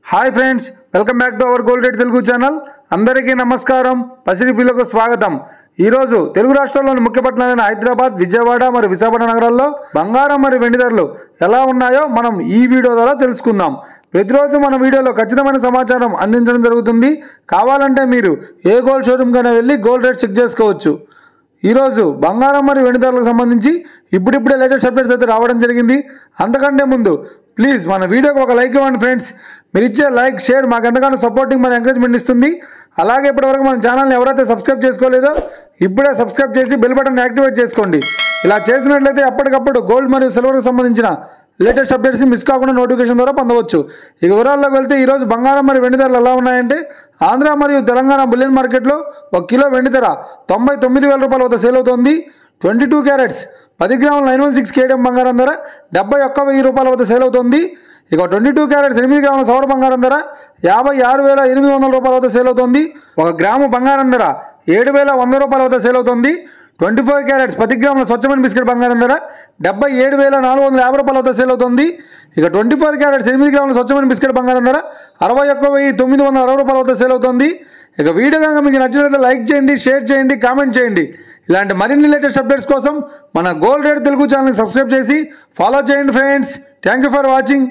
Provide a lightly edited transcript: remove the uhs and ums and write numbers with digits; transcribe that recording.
Hi friends welcome back to our gold rate Telugu channel अंदरिकी नमस्कारम पसिरिपिल्లకు స్వాగతం। ఈ రోజు తెలుగు రాష్ట్రాల్లోని ముఖ్య పట్టణాలైన హైదరాబాద్, విజయవాడ మరియు విశాఖపట్నం నగరాల్లో బంగారం మరియు వెండి ధరలు ఎలా ఉన్నాయో మనం ఈ వీడియో ద్వారా తెలుసుకుందాం। ప్రతిరోజు మన వీడియోలో ఖచ్చితమైన సమాచారం అందించడం జరుగుతుంది। కావాలంటే మీరు ఏ గోల్డ్ షోరూమ్ కైనా వెళ్ళి గోల్డ్ రేట్ చెక్ చేసుకోవచ్చు। ఈ రోజు బంగారం మరియు వెండి ధరలకు సంబంధించి ఇప్పుడిప్పుడే లేటెస్ట్ అప్డేట్స్ అయితే రావడం జరిగింది। అంతకంటే ముందు ప్లీజ్ మన వీడియోకి ఒక లైక్ ఇవ్వండి ఫ్రెండ్స్। మీరు ఇచ్చే లైక్ షేర్ మాకు ఎంతగానో సపోర్టింగ్ మరియు ఎంకరేజ్మెంట్ ఇస్తుంది। అలాగే ఇప్పటివరకు మన ఛానల్ని ఎవరైతే సబ్స్క్రైబ్ చేసుకోలేదో ఇప్పుడే సబ్స్క్రైబ్ చేసి బెల్ బటన్ యాక్టివేట్ చేసుకోండి। ఇలా చేసినట్లయితే అప్పటికప్పుడు గోల్డ్ మరియు సిల్వర్కి సంబంధించిన లేటెస్ట్ అప్డేట్స్ మిస్ కాకుండా నోటిఫికేషన్ ద్వారా పొందవచ్చు। ఇక వివరాల్లోకి వెళ్తే ఈరోజు బంగారం మరియు వెండి ధరలు ఎలా ఉన్నాయంటే ఆంధ్ర మరియు తెలంగాణ బులియన్ మార్కెట్లో 1 కిలో వెండి ధర 99,000 రూపాయల వద్ద సేల్ అవుతోంది। 22 క్యారెట్స్ 10 గ్రాముల 916 కేడిఎం బంగారం ధర 71,000 రూపాయల వద్ద సేల్ అవుతోంది। ఇక 22 క్యారెట్స్ 8 గ్రాముల సవర బంగారం ధర 56,800 రూపాయల వద్ద సేల్ అవుతోంది। 1 గ్రాము బంగారం ధర 7,100 రూపాయల వద్ద సేల్ అవుతోంది। 24 క్యారెట్స్ 10 గ్రాముల స్వచ్ఛమైన బిస్కెట్ బంగారం ధర 77,450 రూపాయల వద్ద సేల్ అవుతోంది। ఇక 24 క్యారెట్స్ 8 గ్రాముల స్వచ్ఛమైన బిస్కెట్ బంగారం ధర 61,960 రూపాయల వద్ద సేల్ అవుతోంది। ఇక వీడియో కనుక మీకు నచ్చినట్లయితే లైక్ చేయండి, షేర్ చేయండి, కామెంట్ చేయండి। ఇలాంటి మరిన్ని లేటెస్ట్ అప్డేట్స్ కోసం మన గోల్డ్ రేట్ తెలుగు ఛానల్ని సబ్స్క్రైబ్ చేసి ఫాలో చేయండి friends. Thank you for watching.